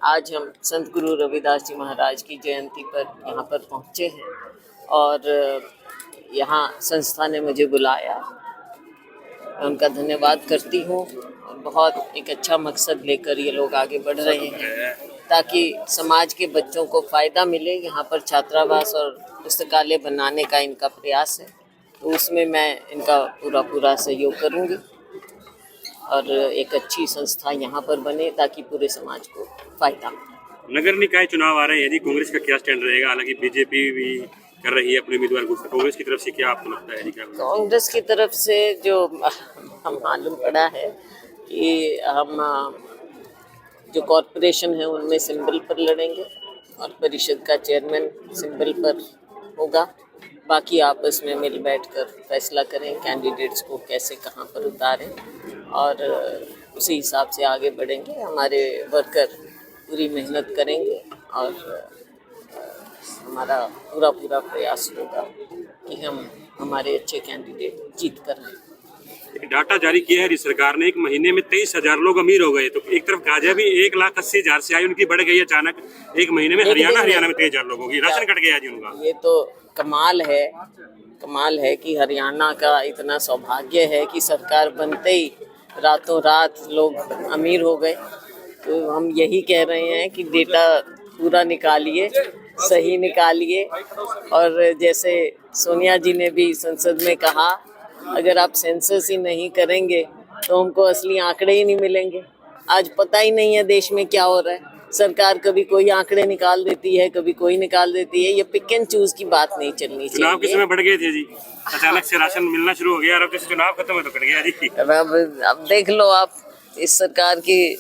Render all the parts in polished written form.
आज हम संत गुरु रविदास जी महाराज की जयंती पर यहाँ पर पहुँचे हैं और यहाँ संस्था ने मुझे बुलाया। मैं उनका धन्यवाद करती हूँ। बहुत एक अच्छा मकसद लेकर ये लोग आगे बढ़ रहे हैं ताकि समाज के बच्चों को फ़ायदा मिले। यहाँ पर छात्रावास और पुस्तकालय बनाने का इनका प्रयास है, तो उसमें मैं इनका पूरा सहयोग करूँगी और एक अच्छी संस्था यहाँ पर बने ताकि पूरे समाज को फायदा मिले। नगर निकाय चुनाव आ रहे हैं, यदि कांग्रेस का क्या स्टैंड रहेगा? हालांकि बीजेपी भी कर रही है अपने उम्मीदवार को, कांग्रेस की तरफ से क्या आपको लगता है? कांग्रेस की तरफ से जो हम मालूम पड़ा है कि हम जो कॉरपोरेशन है उनमें सिंबल पर लड़ेंगे और परिषद का चेयरमैन सिंबल पर होगा। बाकी आपस में मिल बैठकर फैसला करें कैंडिडेट्स को कैसे कहाँ पर उतारें और उसी हिसाब से आगे बढ़ेंगे। हमारे वर्कर पूरी मेहनत करेंगे और हमारा पूरा प्रयास होगा कि हम हमारे अच्छे कैंडिडेट जीत कर आए। एक डाटा जारी किया है सरकार ने, एक महीने में 23,000 लोग अमीर हो गए। तो एक तरफ गाजिया भी 1,80,000 से आई, उनकी बढ़ गई अचानक एक महीने में। हरियाणा में 23,000 लोगों की राशन कट गया जी उनका। ये तो कमाल है कि हरियाणा का इतना सौभाग्य है कि सरकार बनते ही रातों रात लोग अमीर हो गए। तो हम यही कह रहे हैं कि डेटा पूरा निकालिए, सही निकालिए। और जैसे सोनिया जी ने भी संसद में कहा, अगर आप सेंसस ही नहीं करेंगे तो हमको असली आंकड़े ही नहीं मिलेंगे। आज पता ही नहीं है देश में क्या हो रहा है। सरकार कभी कोई आंकड़े निकाल देती है, कभी कोई निकाल देती है। ये पिक एंड चूज की बात नहीं चलनी चाहिए। चुनाव के समय बढ़ गए थे जी, अचानक से राशन मिलना शुरू हो गया और अब जैसे चुनाव खत्म है तो कट गया जी। अब देख लो आप इस सरकार की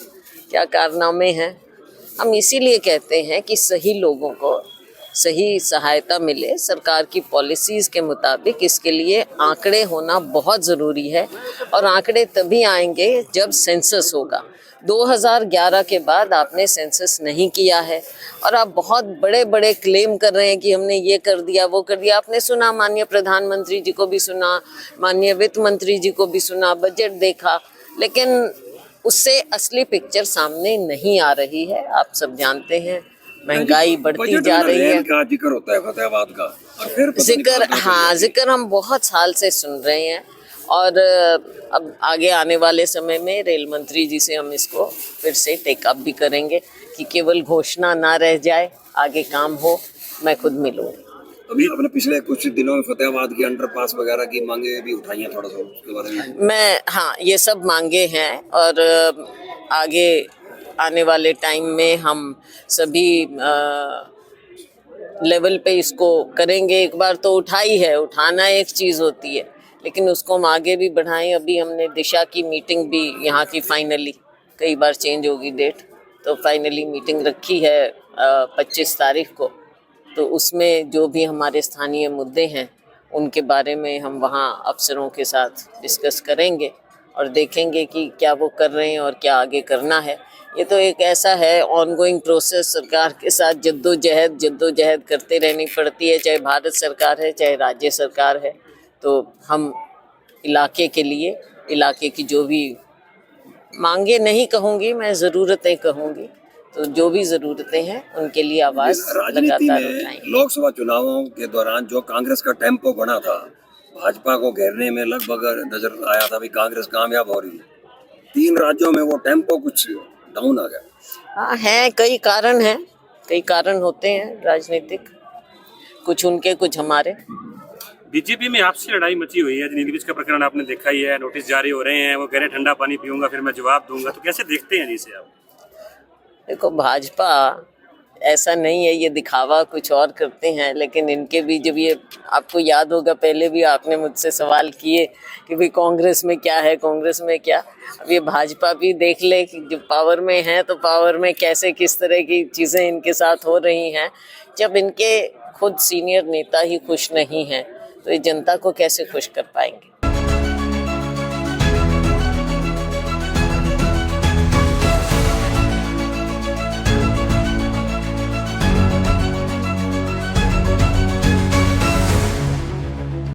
क्या कारनामे हैं। हम इसीलिए कहते हैं कि सही लोगों को सही सहायता मिले सरकार की पॉलिसीज़ के मुताबिक। इसके लिए आंकड़े होना बहुत ज़रूरी है और आंकड़े तभी आएंगे जब सेंसस होगा। 2011 के बाद आपने सेंसस नहीं किया है और आप बहुत बड़े क्लेम कर रहे हैं कि हमने ये कर दिया वो कर दिया। आपने सुना, माननीय प्रधानमंत्री जी को भी सुना, माननीय वित्त मंत्री जी को भी सुना, बजट देखा, लेकिन उससे असली पिक्चर सामने नहीं आ रही है। आप सब जानते हैं महंगाई बढ़ती जा रही है। जिक्र होता है फतेहाबाद का और फिर जिक्र हम बहुत साल से सुन रहे हैं और अब आगे आने वाले समय में रेल मंत्री जी से हम इसको फिर से टेकअप भी करेंगे कि केवल घोषणा ना रह जाए, आगे काम हो। मैं खुद मिलूंगी। अभी आपने पिछले कुछ दिनों में फतेहाबाद की अंडरपास वगैरह की मांगे भी उठाई हैं, थोड़ा सा उसके बारे में। ये सब मांगे हैं और आगे आने वाले टाइम में हम सभी लेवल पे इसको करेंगे। एक बार तो उठाई है, उठाना एक चीज़ होती है, लेकिन उसको हम आगे भी बढ़ाएं। अभी हमने दिशा की मीटिंग भी यहाँ की फाइनली, कई बार चेंज होगी डेट, तो फाइनली मीटिंग रखी है 25 तारीख को। तो उसमें जो भी हमारे स्थानीय मुद्दे हैं उनके बारे में हम वहाँ अफसरों के साथ डिस्कस करेंगे और देखेंगे कि क्या वो कर रहे हैं और क्या आगे करना है। ये तो एक ऐसा है ऑनगोइंग प्रोसेस, सरकार के साथ जद्दोजहद करते रहनी पड़ती है, चाहे भारत सरकार है चाहे राज्य सरकार है। तो हम इलाके के लिए, इलाके की जो भी मांगे नहीं कहूँगी मैं, ज़रूरतें कहूँगी, तो जो भी ज़रूरतें हैं उनके लिए आवाज़ लगातार उठाएंगे। लोकसभा चुनावों के दौरान जो कांग्रेस का टेम्पो बना था, भाजपा को घेरने में लगभग नजर आया था भी कांग्रेस कामयाब हो रही है। 3 राज्यों में वो टेम्पो कुछ डाउन आ गया। हाँ, हैं कई कारण होते हैं राजनीतिक, कुछ उनके कुछ हमारे। बीजेपी में आपसी लड़ाई मची हुई है। नीलगिरी का प्रकरण आपने देखा ही है, नोटिस जारी हो रहे हैं, वो कह रहे ठंडा पानी पीऊंगा फिर मैं जवाब दूंगा। तो कैसे देखते हैं जिसे आप? देखो, भाजपा ऐसा नहीं है, ये दिखावा कुछ और करते हैं, लेकिन इनके भी जब ये, आपको याद होगा पहले भी आपने मुझसे सवाल किए कि भाई कांग्रेस में क्या है, कांग्रेस में क्या। अब ये भाजपा भी देख ले कि जब पावर में है तो पावर में कैसे किस तरह की चीज़ें इनके साथ हो रही हैं। जब इनके खुद सीनियर नेता ही खुश नहीं हैं तो ये जनता को कैसे खुश कर पाएंगे।